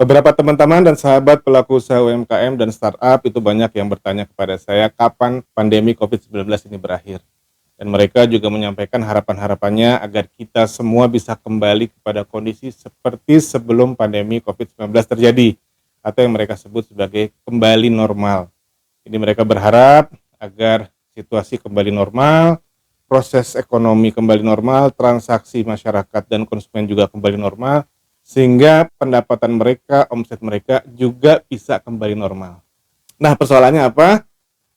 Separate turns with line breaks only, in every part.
Beberapa teman-teman dan sahabat pelaku usaha UMKM dan startup itu banyak yang bertanya kepada saya kapan pandemi COVID-19 ini berakhir. Dan mereka juga menyampaikan harapan-harapannya agar kita semua bisa kembali kepada kondisi seperti sebelum pandemi COVID-19 terjadi, atau yang mereka sebut sebagai kembali normal. Jadi mereka berharap agar situasi kembali normal, proses ekonomi kembali normal, transaksi masyarakat dan konsumen juga kembali normal, sehingga pendapatan mereka, omset mereka juga bisa kembali normal. Nah, persoalannya apa?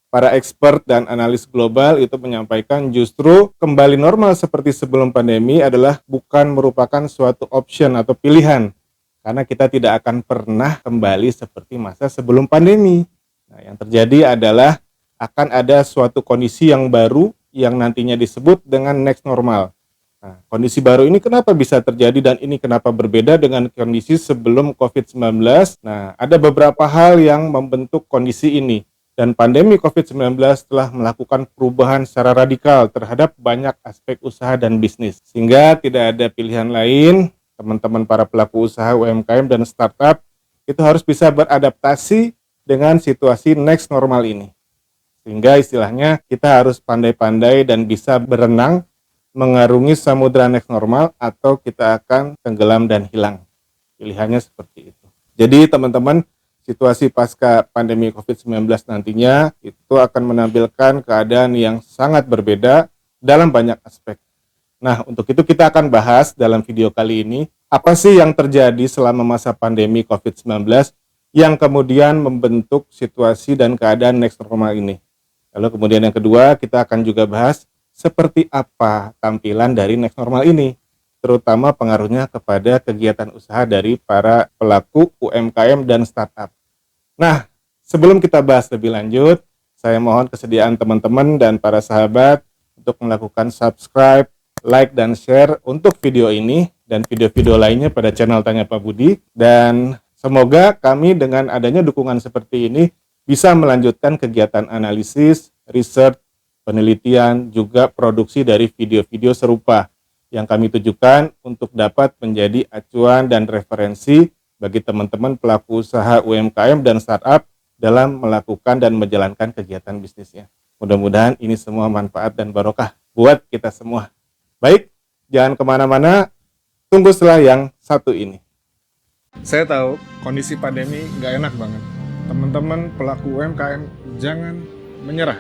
Para expert dan analis global itu menyampaikan justru kembali normal seperti sebelum pandemi adalah bukan merupakan suatu option atau pilihan, karena kita tidak akan pernah kembali seperti masa sebelum pandemi. Nah, yang terjadi adalah akan ada suatu kondisi yang baru yang nantinya disebut dengan next normal. Nah, kondisi baru ini kenapa bisa terjadi dan ini kenapa berbeda dengan kondisi sebelum COVID-19? Nah, ada beberapa hal yang membentuk kondisi ini. Dan pandemi COVID-19 telah melakukan perubahan secara radikal terhadap banyak aspek usaha dan bisnis. Sehingga tidak ada pilihan lain, teman-teman para pelaku usaha UMKM dan startup itu harus bisa beradaptasi dengan situasi next normal ini. Sehingga istilahnya kita harus pandai-pandai dan bisa berenang mengarungi samudra next normal atau kita akan tenggelam dan hilang. Pilihannya seperti itu. Jadi teman-teman, situasi pasca pandemi COVID-19 nantinya itu akan menampilkan keadaan yang sangat berbeda dalam banyak aspek. Nah, untuk itu kita akan bahas dalam video kali ini, apa sih yang terjadi selama masa pandemi COVID-19 yang kemudian membentuk situasi dan keadaan next normal ini. Lalu kemudian yang kedua, kita akan juga bahas seperti apa tampilan dari next normal ini, terutama pengaruhnya kepada kegiatan usaha dari para pelaku UMKM dan startup. Nah, sebelum kita bahas lebih lanjut, saya mohon kesediaan teman-teman dan para sahabat untuk melakukan subscribe, like, dan share untuk video ini dan video-video lainnya pada channel Tanya Pak Budi. Dan semoga kami dengan adanya dukungan seperti ini bisa melanjutkan kegiatan analisis, riset, penelitian, juga produksi dari video-video serupa yang kami tujukan untuk dapat menjadi acuan dan referensi bagi teman-teman pelaku usaha UMKM dan startup dalam melakukan dan menjalankan kegiatan bisnisnya. Mudah-mudahan ini semua manfaat dan barokah buat kita semua. Baik, jangan kemana-mana, tunggu setelah yang satu ini. Saya tahu kondisi pandemi nggak enak banget. Teman-teman pelaku UMKM jangan menyerah,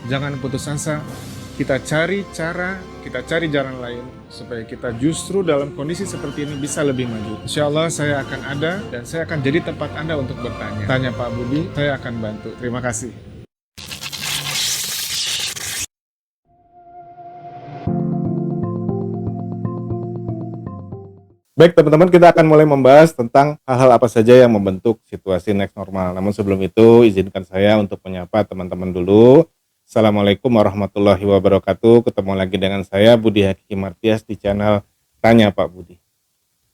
jangan putus asa. Kita cari cara, kita cari jalan lain supaya kita justru dalam kondisi seperti ini bisa lebih maju. Insya Allah saya akan ada dan saya akan jadi tempat Anda untuk bertanya. Tanya Pak Budi, saya akan bantu. Terima kasih. Baik teman-teman, kita akan mulai membahas tentang hal-hal apa saja yang membentuk situasi next normal. Namun sebelum itu, izinkan saya untuk menyapa teman-teman dulu. Assalamualaikum warahmatullahi wabarakatuh. Ketemu lagi dengan saya Budi Hakiki Martias di channel Tanya Pak Budi.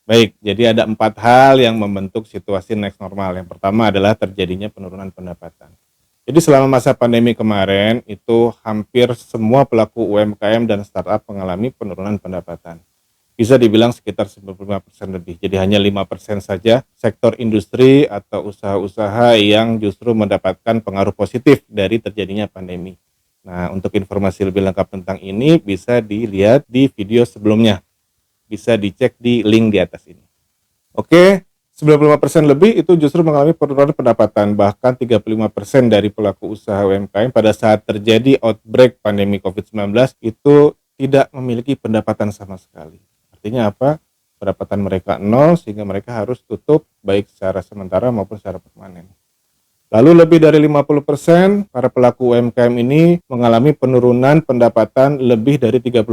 Baik, jadi ada 4 hal yang membentuk situasi next normal. Yang pertama adalah terjadinya penurunan pendapatan. Jadi selama masa pandemi kemarin itu hampir semua pelaku UMKM dan startup mengalami penurunan pendapatan. Bisa dibilang sekitar 95% lebih. Jadi hanya 5% saja sektor industri atau usaha-usaha yang justru mendapatkan pengaruh positif dari terjadinya pandemi. Nah, untuk informasi lebih lengkap tentang ini bisa dilihat di video sebelumnya. Bisa dicek di link di atas ini. Oke, 95% lebih itu justru mengalami penurunan pendapatan. Bahkan 35% dari pelaku usaha UMKM pada saat terjadi outbreak pandemi COVID-19 itu tidak memiliki pendapatan sama sekali. Artinya apa? Pendapatan mereka nol sehingga mereka harus tutup baik secara sementara maupun secara permanen. Lalu lebih dari 50% para pelaku UMKM ini mengalami penurunan pendapatan lebih dari 30%.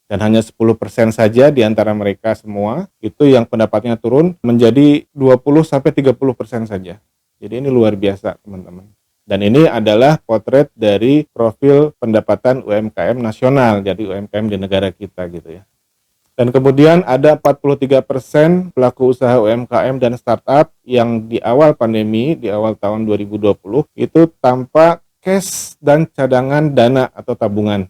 Dan hanya 10% saja di antara mereka semua itu yang pendapatnya turun menjadi 20-30% saja. Jadi ini luar biasa teman-teman. Dan ini adalah potret dari profil pendapatan UMKM nasional, jadi UMKM di negara kita gitu ya. Dan kemudian ada 43% pelaku usaha UMKM dan startup yang di awal pandemi, di awal tahun 2020, itu tanpa cash dan cadangan dana atau tabungan.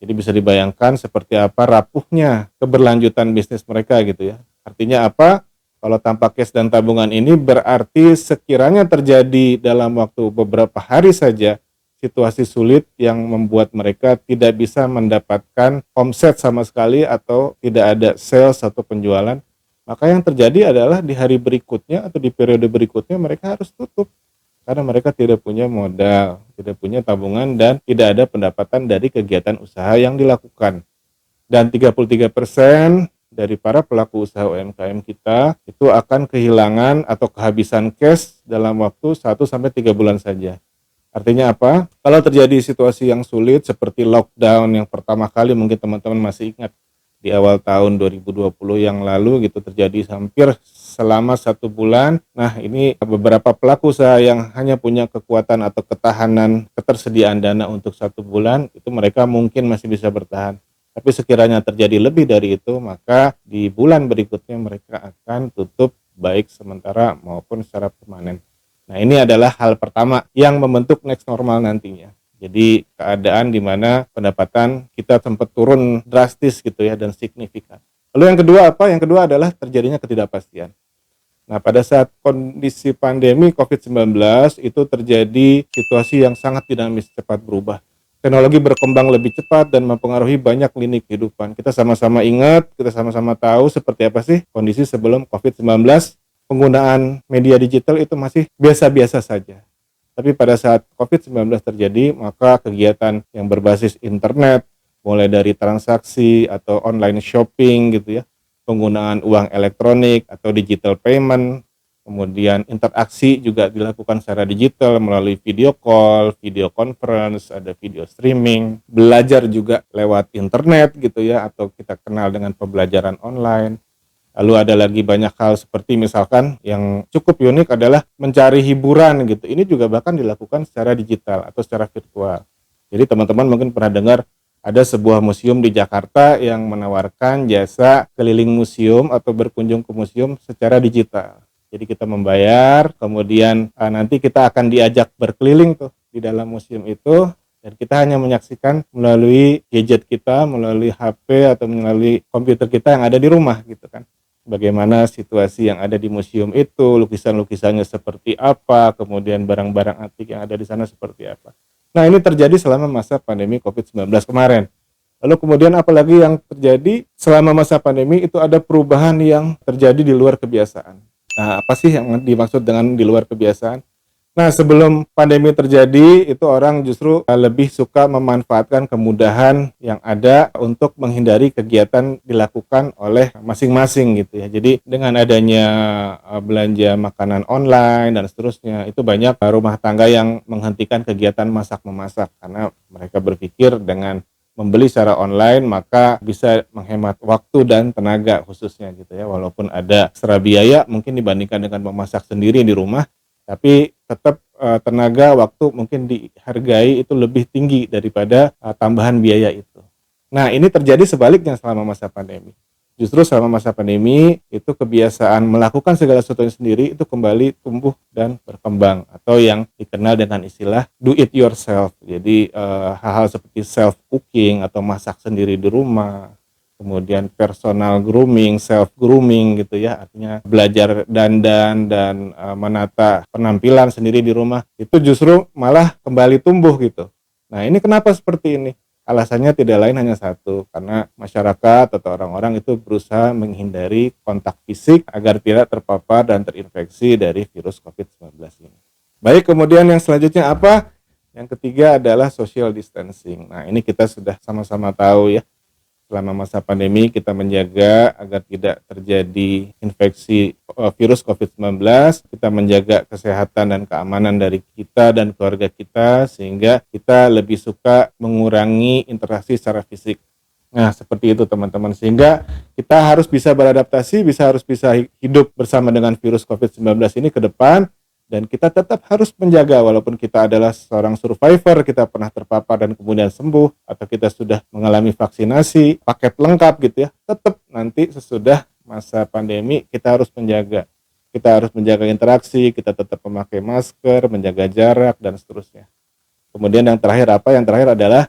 Jadi bisa dibayangkan seperti apa rapuhnya keberlanjutan bisnis mereka gitu ya. Artinya apa? Kalau tanpa cash dan tabungan ini berarti sekiranya terjadi dalam waktu beberapa hari saja situasi sulit yang membuat mereka tidak bisa mendapatkan omset sama sekali atau tidak ada sales atau penjualan, maka yang terjadi adalah di hari berikutnya atau di periode berikutnya mereka harus tutup karena mereka tidak punya modal, tidak punya tabungan dan tidak ada pendapatan dari kegiatan usaha yang dilakukan. Dan 33% dari para pelaku usaha UMKM kita itu akan kehilangan atau kehabisan cash dalam waktu 1 sampai 3 bulan saja. Artinya apa? Kalau terjadi situasi yang sulit seperti lockdown yang pertama kali, mungkin teman-teman masih ingat di awal tahun 2020 yang lalu gitu, terjadi hampir selama 1 bulan. Nah, ini beberapa pelaku usaha yang hanya punya kekuatan atau ketahanan ketersediaan dana untuk 1 bulan itu mereka mungkin masih bisa bertahan. Tapi sekiranya terjadi lebih dari itu, maka di bulan berikutnya mereka akan tutup baik sementara maupun secara permanen. Nah, ini adalah hal pertama yang membentuk next normal nantinya. Jadi keadaan di mana pendapatan kita sempat turun drastis gitu ya dan signifikan. Lalu yang kedua apa? Yang kedua adalah terjadinya ketidakpastian. Nah, pada saat kondisi pandemi COVID-19 itu terjadi situasi yang sangat dinamis, cepat berubah. Teknologi berkembang lebih cepat dan mempengaruhi banyak lini kehidupan. Kita sama-sama ingat, kita sama-sama tahu seperti apa sih kondisi sebelum COVID-19. Penggunaan media digital itu masih biasa-biasa saja. Tapi pada saat COVID-19 terjadi, maka kegiatan yang berbasis internet, mulai dari transaksi atau online shopping gitu ya, penggunaan uang elektronik atau digital payment, kemudian interaksi juga dilakukan secara digital melalui video call, video conference, ada video streaming, belajar juga lewat internet gitu ya, atau kita kenal dengan pembelajaran online. Lalu ada lagi banyak hal seperti misalkan yang cukup unik adalah mencari hiburan gitu. Ini juga bahkan dilakukan secara digital atau secara virtual. Jadi teman-teman mungkin pernah dengar ada sebuah museum di Jakarta yang menawarkan jasa keliling museum atau berkunjung ke museum secara digital. Jadi kita membayar, kemudian nanti kita akan diajak berkeliling tuh di dalam museum itu, dan kita hanya menyaksikan melalui gadget kita, melalui HP atau melalui komputer kita yang ada di rumah gitu kan. Bagaimana situasi yang ada di museum itu, lukisan-lukisannya seperti apa, kemudian barang-barang antik yang ada di sana seperti apa. Nah, ini terjadi selama masa pandemi COVID-19 kemarin. Lalu kemudian apalagi yang terjadi selama masa pandemi itu ada perubahan yang terjadi di luar kebiasaan. Nah, apa sih yang dimaksud dengan di luar kebiasaan? Nah, sebelum pandemi terjadi, itu orang justru lebih suka memanfaatkan kemudahan yang ada untuk menghindari kegiatan dilakukan oleh masing-masing gitu ya. Jadi dengan adanya belanja makanan online dan seterusnya, itu banyak rumah tangga yang menghentikan kegiatan masak-memasak karena mereka berpikir dengan membeli secara online maka bisa menghemat waktu dan tenaga khususnya gitu ya. Walaupun ada extra biaya mungkin dibandingkan dengan memasak sendiri di rumah, tapi tetap tenaga, waktu mungkin dihargai itu lebih tinggi daripada tambahan biaya itu. Nah, ini terjadi sebaliknya selama masa pandemi. Justru selama masa pandemi itu kebiasaan melakukan segala sesuatu sendiri itu kembali tumbuh dan berkembang atau yang dikenal dengan istilah do it yourself. Jadi hal-hal seperti self cooking atau masak sendiri di rumah, kemudian personal grooming, self grooming gitu ya, artinya belajar dandan dan menata penampilan sendiri di rumah, itu justru malah kembali tumbuh gitu. Nah, ini kenapa seperti ini? Alasannya tidak lain hanya satu, karena masyarakat atau orang-orang itu berusaha menghindari kontak fisik agar tidak terpapar dan terinfeksi dari virus COVID-19 ini. Baik, kemudian yang selanjutnya apa? Yang ketiga adalah social distancing. Nah, ini kita sudah sama-sama tahu ya. Selama masa pandemi kita menjaga agar tidak terjadi infeksi virus COVID-19, kita menjaga kesehatan dan keamanan dari kita dan keluarga kita sehingga kita lebih suka mengurangi interaksi secara fisik. Nah, seperti itu teman-teman, sehingga kita harus bisa beradaptasi, harus bisa hidup bersama dengan virus COVID-19 ini ke depan. Dan kita tetap harus menjaga walaupun kita adalah seorang survivor, kita pernah terpapar dan kemudian sembuh, atau kita sudah mengalami vaksinasi, paket lengkap gitu ya, tetap nanti sesudah masa pandemi kita harus menjaga. Kita harus menjaga interaksi, kita tetap memakai masker, menjaga jarak, dan seterusnya. Kemudian yang terakhir apa? Yang terakhir adalah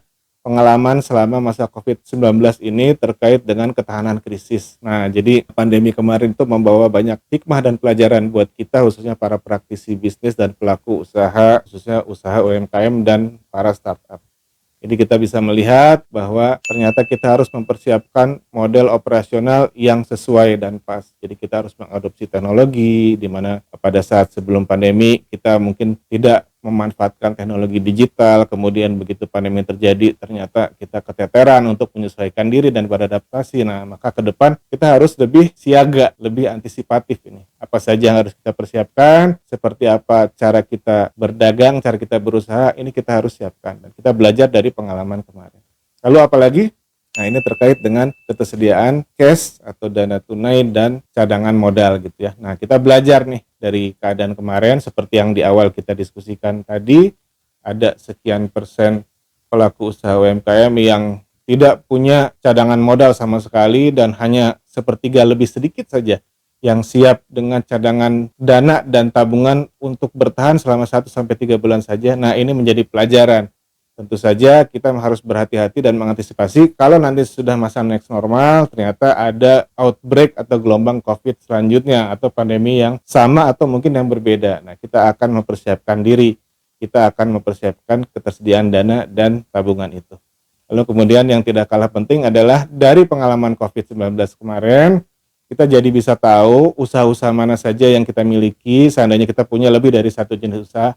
pengalaman selama masa COVID-19 ini terkait dengan ketahanan krisis. Nah, jadi pandemi kemarin itu membawa banyak hikmah dan pelajaran buat kita, khususnya para praktisi bisnis dan pelaku usaha, khususnya usaha UMKM dan para startup. Jadi kita bisa melihat bahwa ternyata kita harus mempersiapkan model operasional yang sesuai dan pas. Jadi kita harus mengadopsi teknologi, di mana pada saat sebelum pandemi kita mungkin tidak memanfaatkan teknologi digital, kemudian begitu pandemi terjadi ternyata kita keteteran untuk menyesuaikan diri dan beradaptasi. Nah, maka ke depan kita harus lebih siaga, lebih antisipatif ini. Apa saja yang harus kita persiapkan, seperti apa cara kita berdagang, cara kita berusaha, ini kita harus siapkan. Dan kita belajar dari pengalaman kemarin. Lalu apalagi? Nah, ini terkait dengan ketersediaan cash atau dana tunai dan cadangan modal gitu ya. Nah, kita belajar nih dari keadaan kemarin seperti yang di awal kita diskusikan tadi, ada sekian persen pelaku usaha UMKM yang tidak punya cadangan modal sama sekali dan hanya sepertiga lebih sedikit saja yang siap dengan cadangan dana dan tabungan untuk bertahan selama 1-3 bulan saja. Nah, ini menjadi pelajaran. Tentu saja kita harus berhati-hati dan mengantisipasi kalau nanti sudah masa next normal ternyata ada outbreak atau gelombang COVID selanjutnya atau pandemi yang sama atau mungkin yang berbeda. Nah, kita akan mempersiapkan diri, kita akan mempersiapkan ketersediaan dana dan tabungan itu. Lalu kemudian yang tidak kalah penting adalah dari pengalaman COVID-19 kemarin, kita jadi bisa tahu usaha-usaha mana saja yang kita miliki, seandainya kita punya lebih dari satu jenis usaha,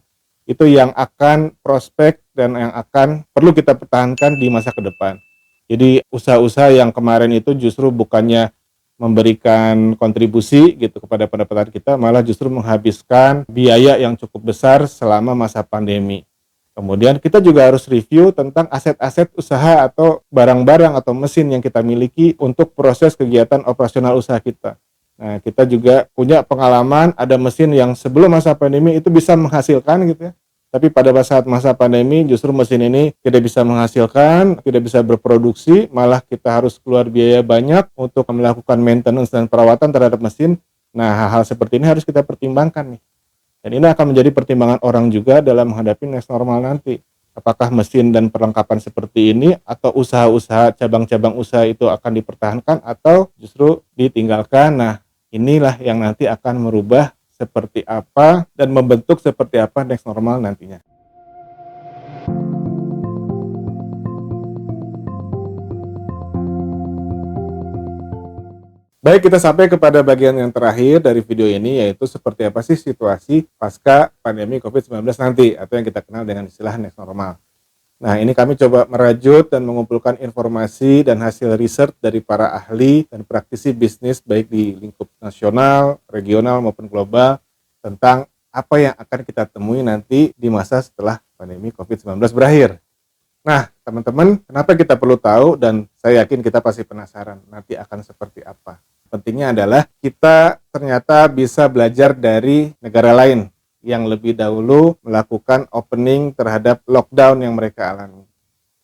itu yang akan prospek dan yang akan perlu kita pertahankan di masa ke depan. Jadi usaha-usaha yang kemarin itu justru bukannya memberikan kontribusi gitu kepada pendapatan kita, malah justru menghabiskan biaya yang cukup besar selama masa pandemi. Kemudian kita juga harus review tentang aset-aset usaha atau barang-barang atau mesin yang kita miliki untuk proses kegiatan operasional usaha kita. Nah, kita juga punya pengalaman ada mesin yang sebelum masa pandemi itu bisa menghasilkan gitu ya. Tapi pada saat masa pandemi justru mesin ini tidak bisa menghasilkan, tidak bisa berproduksi, malah kita harus keluar biaya banyak untuk melakukan maintenance dan perawatan terhadap mesin. Nah, hal-hal seperti ini harus kita pertimbangkan nih. Dan ini akan menjadi pertimbangan orang juga dalam menghadapi next normal nanti. Apakah mesin dan perlengkapan seperti ini atau usaha-usaha, cabang-cabang usaha itu akan dipertahankan atau justru ditinggalkan. Nah, inilah yang nanti akan merubah seperti apa dan membentuk seperti apa next normal nantinya. Baik, kita sampai kepada bagian yang terakhir dari video ini, yaitu seperti apa sih situasi pasca pandemi COVID-19 nanti, atau yang kita kenal dengan istilah next normal. Nah, ini kami coba merajut dan mengumpulkan informasi dan hasil riset dari para ahli dan praktisi bisnis baik di lingkup nasional, regional maupun global tentang apa yang akan kita temui nanti di masa setelah pandemi COVID-19 berakhir. Nah, teman-teman, kenapa kita perlu tahu dan saya yakin kita pasti penasaran nanti akan seperti apa. Pentingnya adalah kita ternyata bisa belajar dari negara lain yang lebih dahulu melakukan opening terhadap lockdown yang mereka alami.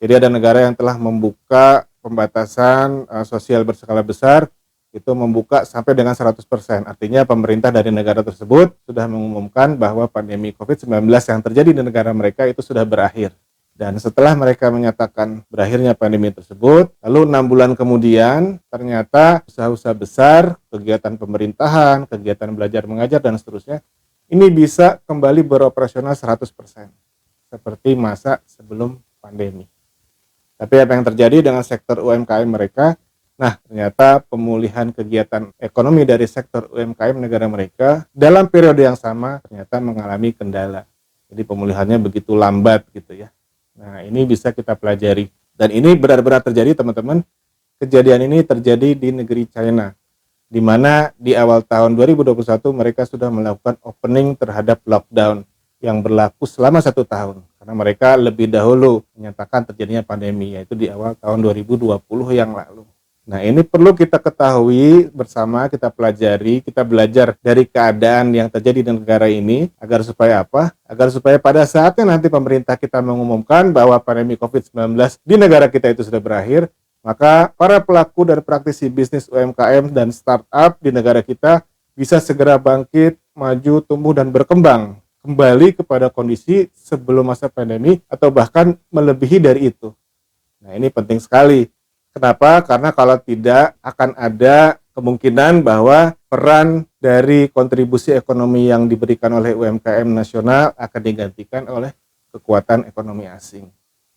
Jadi ada negara yang telah membuka pembatasan sosial berskala besar, itu membuka sampai dengan 100%. Artinya pemerintah dari negara tersebut sudah mengumumkan bahwa pandemi COVID-19 yang terjadi di negara mereka itu sudah berakhir. Dan setelah mereka menyatakan berakhirnya pandemi tersebut, lalu 6 bulan kemudian ternyata usaha-usaha besar, kegiatan pemerintahan, kegiatan belajar mengajar dan seterusnya, ini bisa kembali beroperasional 100%, seperti masa sebelum pandemi. Tapi apa yang terjadi dengan sektor UMKM mereka? Nah, ternyata pemulihan kegiatan ekonomi dari sektor UMKM negara mereka dalam periode yang sama ternyata mengalami kendala. Jadi pemulihannya begitu lambat gitu ya. Nah, ini bisa kita pelajari. Dan ini benar-benar terjadi, teman-teman. Kejadian ini terjadi di negeri China, di mana di awal tahun 2021 mereka sudah melakukan opening terhadap lockdown yang berlaku selama 1 tahun. Karena mereka lebih dahulu menyatakan terjadinya pandemi, yaitu di awal tahun 2020 yang lalu. Nah, ini perlu kita ketahui bersama, kita pelajari, kita belajar dari keadaan yang terjadi di negara ini, agar supaya apa? Agar supaya pada saatnya nanti pemerintah kita mengumumkan bahwa pandemi COVID-19 di negara kita itu sudah berakhir, maka para pelaku dan praktisi bisnis UMKM dan startup di negara kita bisa segera bangkit, maju, tumbuh, dan berkembang kembali kepada kondisi sebelum masa pandemi atau bahkan melebihi dari itu. Nah, ini penting sekali. Kenapa? Karena kalau tidak akan ada kemungkinan bahwa peran dari kontribusi ekonomi yang diberikan oleh UMKM nasional akan digantikan oleh kekuatan ekonomi asing.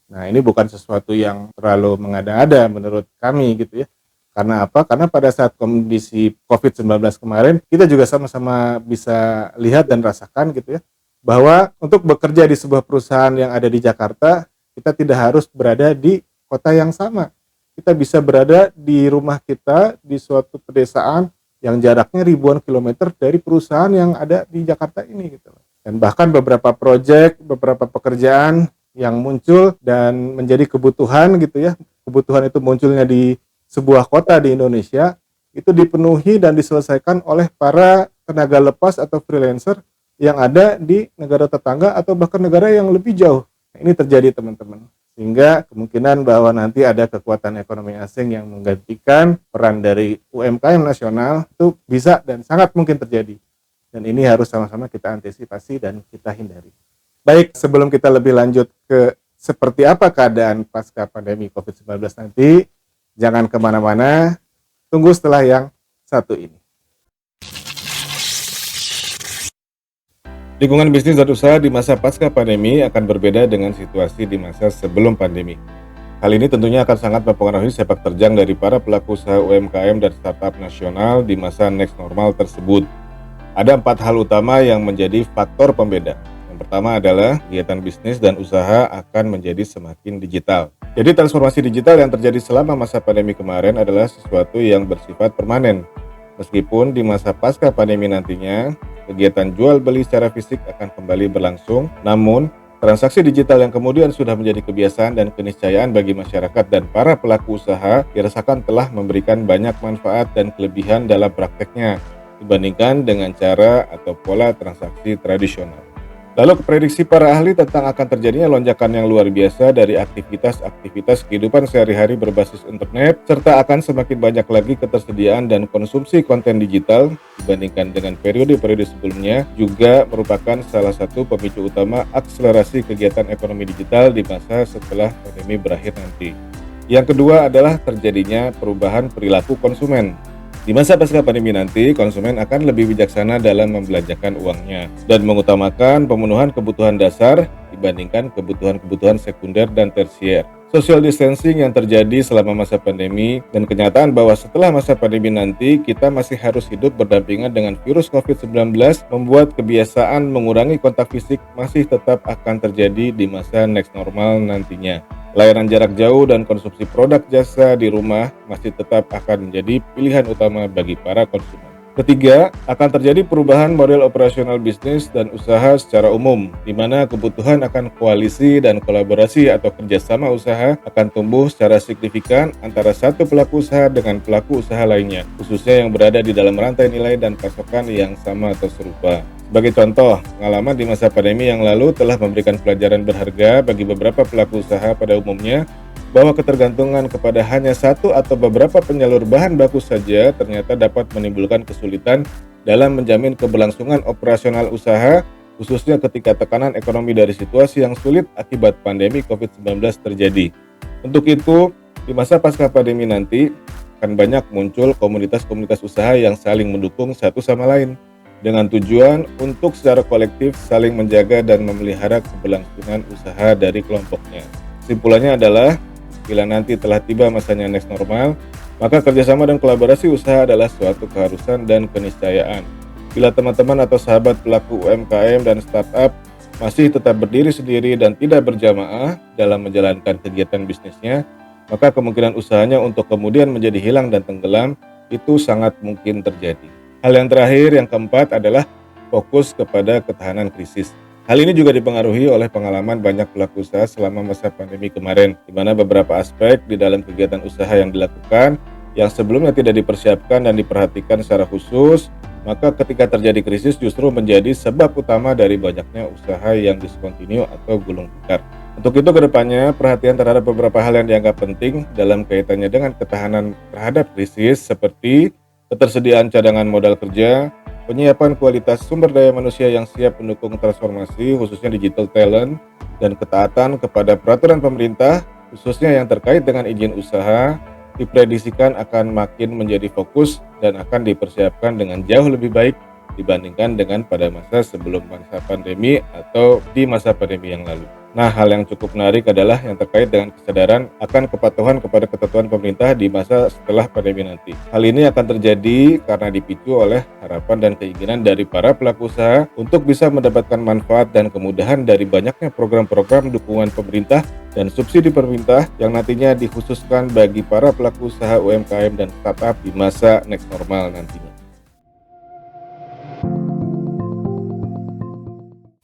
Nah, ini bukan sesuatu yang terlalu mengada-ada menurut kami gitu ya. Karena apa? Karena pada saat kondisi COVID-19 kemarin, kita juga sama-sama bisa lihat dan rasakan gitu ya, bahwa untuk bekerja di sebuah perusahaan yang ada di Jakarta, kita tidak harus berada di kota yang sama. Kita bisa berada di rumah kita di suatu pedesaan yang jaraknya ribuan kilometer dari perusahaan yang ada di Jakarta ini gitu. Dan bahkan beberapa proyek, beberapa pekerjaan yang muncul dan menjadi kebutuhan gitu ya. Kebutuhan itu munculnya di sebuah kota di Indonesia, itu dipenuhi dan diselesaikan oleh para tenaga lepas atau freelancer yang ada di negara tetangga atau bahkan negara yang lebih jauh. Ini terjadi teman-teman. Sehingga kemungkinan bahwa nanti ada kekuatan ekonomi asing yang menggantikan peran dari UMKM nasional itu bisa dan sangat mungkin terjadi. Dan ini harus sama-sama kita antisipasi dan kita hindari. Baik, sebelum kita lebih lanjut ke seperti apa keadaan pasca pandemi COVID-19 nanti, jangan kemana-mana, tunggu setelah yang satu ini. Lingkungan bisnis dan usaha di masa pasca pandemi akan berbeda dengan situasi di masa sebelum pandemi. Hal ini tentunya akan sangat mempengaruhi sepak terjang dari para pelaku usaha UMKM dan startup nasional di masa next normal tersebut. Ada 4 hal utama yang menjadi faktor pembeda. Yang pertama adalah kegiatan bisnis dan usaha akan menjadi semakin digital. Jadi transformasi digital yang terjadi selama masa pandemi kemarin adalah sesuatu yang bersifat permanen. Meskipun di masa pasca pandemi nantinya, kegiatan jual beli secara fisik akan kembali berlangsung, namun transaksi digital yang kemudian sudah menjadi kebiasaan dan keniscayaan bagi masyarakat dan para pelaku usaha dirasakan telah memberikan banyak manfaat dan kelebihan dalam prakteknya dibandingkan dengan cara atau pola transaksi tradisional. Lalu prediksi para ahli tentang akan terjadinya lonjakan yang luar biasa dari aktivitas kehidupan sehari-hari berbasis internet, serta akan semakin banyak lagi ketersediaan dan konsumsi konten digital dibandingkan dengan periode-periode sebelumnya, juga merupakan salah satu pemicu utama akselerasi kegiatan ekonomi digital di masa setelah pandemi berakhir nanti. Yang kedua adalah terjadinya perubahan perilaku konsumen. Di masa pasca pandemi nanti, konsumen akan lebih bijaksana dalam membelanjakan uangnya dan mengutamakan pemenuhan kebutuhan dasar dibandingkan kebutuhan-kebutuhan sekunder dan tersier. Social distancing yang terjadi selama masa pandemi dan kenyataan bahwa setelah masa pandemi nanti kita masih harus hidup berdampingan dengan virus COVID-19 membuat kebiasaan mengurangi kontak fisik masih tetap akan terjadi di masa next normal nantinya. Layanan jarak jauh dan konsumsi produk jasa di rumah masih tetap akan menjadi pilihan utama bagi para konsumen. Ketiga, akan terjadi perubahan model operasional bisnis dan usaha secara umum, di mana kebutuhan akan koalisi dan kolaborasi atau kerjasama usaha akan tumbuh secara signifikan antara satu pelaku usaha dengan pelaku usaha lainnya, khususnya yang berada di dalam rantai nilai dan pasokan yang sama atau serupa. Sebagai contoh, pengalaman di masa pandemi yang lalu telah memberikan pelajaran berharga bagi beberapa pelaku usaha pada umumnya bahwa ketergantungan kepada hanya satu atau beberapa penyalur bahan baku saja ternyata dapat menimbulkan kesulitan dalam menjamin keberlangsungan operasional usaha, khususnya ketika tekanan ekonomi dari situasi yang sulit akibat pandemi COVID-19 terjadi. Untuk itu, di masa pasca pandemi nanti akan banyak muncul komunitas-komunitas usaha yang saling mendukung satu sama lain, dengan tujuan untuk secara kolektif saling menjaga dan memelihara keberlangsungan usaha dari kelompoknya. Kesimpulannya adalah, bila nanti telah tiba masanya next normal, maka kerjasama dan kolaborasi usaha adalah suatu keharusan dan keniscayaan. Bila teman-teman atau sahabat pelaku UMKM dan startup masih tetap berdiri sendiri dan tidak berjamaah dalam menjalankan kegiatan bisnisnya, maka kemungkinan usahanya untuk kemudian menjadi hilang dan tenggelam itu sangat mungkin terjadi. Hal yang terakhir, yang keempat adalah fokus kepada ketahanan krisis. Hal ini juga dipengaruhi oleh pengalaman banyak pelaku usaha selama masa pandemi kemarin, di mana beberapa aspek di dalam kegiatan usaha yang dilakukan yang sebelumnya tidak dipersiapkan dan diperhatikan secara khusus, maka ketika terjadi krisis justru menjadi sebab utama dari banyaknya usaha yang diskontinu atau gulung tikar. Untuk itu kedepannya, perhatian terhadap beberapa hal yang dianggap penting dalam kaitannya dengan ketahanan terhadap krisis seperti ketersediaan cadangan modal kerja, penyiapan kualitas sumber daya manusia yang siap mendukung transformasi khususnya digital talent, dan ketaatan kepada peraturan pemerintah khususnya yang terkait dengan izin usaha, diprediksikan akan makin menjadi fokus dan akan dipersiapkan dengan jauh lebih baik dibandingkan dengan pada masa sebelum masa pandemi atau di masa pandemi yang lalu. Nah, hal yang cukup menarik adalah yang terkait dengan kesadaran akan kepatuhan kepada ketentuan pemerintah di masa setelah pandemi nanti. Hal ini akan terjadi karena dipicu oleh harapan dan keinginan dari para pelaku usaha untuk bisa mendapatkan manfaat dan kemudahan dari banyaknya program-program dukungan pemerintah dan subsidi pemerintah yang nantinya dikhususkan bagi para pelaku usaha UMKM dan startup di masa next normal nantinya.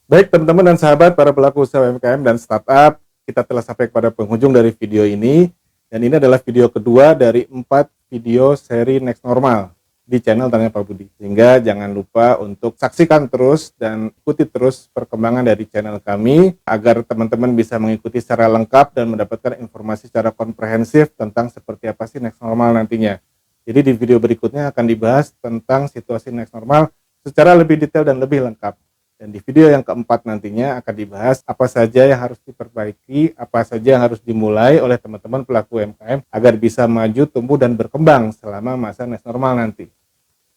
Baik teman-teman dan sahabat para pelaku usaha UMKM dan startup, kita telah sampai kepada penghujung dari video ini, dan ini adalah video kedua dari 4 video seri Next Normal di channel Tanya Pak Budi. Sehingga jangan lupa untuk saksikan terus dan ikuti terus perkembangan dari channel kami agar teman-teman bisa mengikuti secara lengkap dan mendapatkan informasi secara komprehensif tentang seperti apa sih Next Normal nantinya. Jadi di video berikutnya akan dibahas tentang situasi Next Normal secara lebih detail dan lebih lengkap. Dan di video yang keempat nantinya akan dibahas apa saja yang harus diperbaiki, apa saja yang harus dimulai oleh teman-teman pelaku UMKM agar bisa maju, tumbuh, dan berkembang selama masa next normal nanti.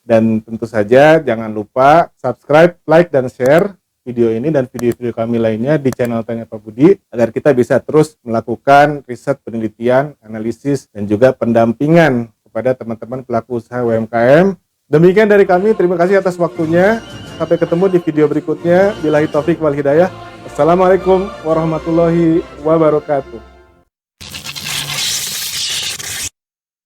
Dan tentu saja jangan lupa subscribe, like, dan share video ini dan video-video kami lainnya di channel Tanya Pak Budi agar kita bisa terus melakukan riset, penelitian, analisis, dan juga pendampingan kepada teman-teman pelaku usaha UMKM. Demikian dari kami, terima kasih atas waktunya. Sampai ketemu di video berikutnya. Billahi taufik wal hidayah. Assalamualaikum warahmatullahi wabarakatuh.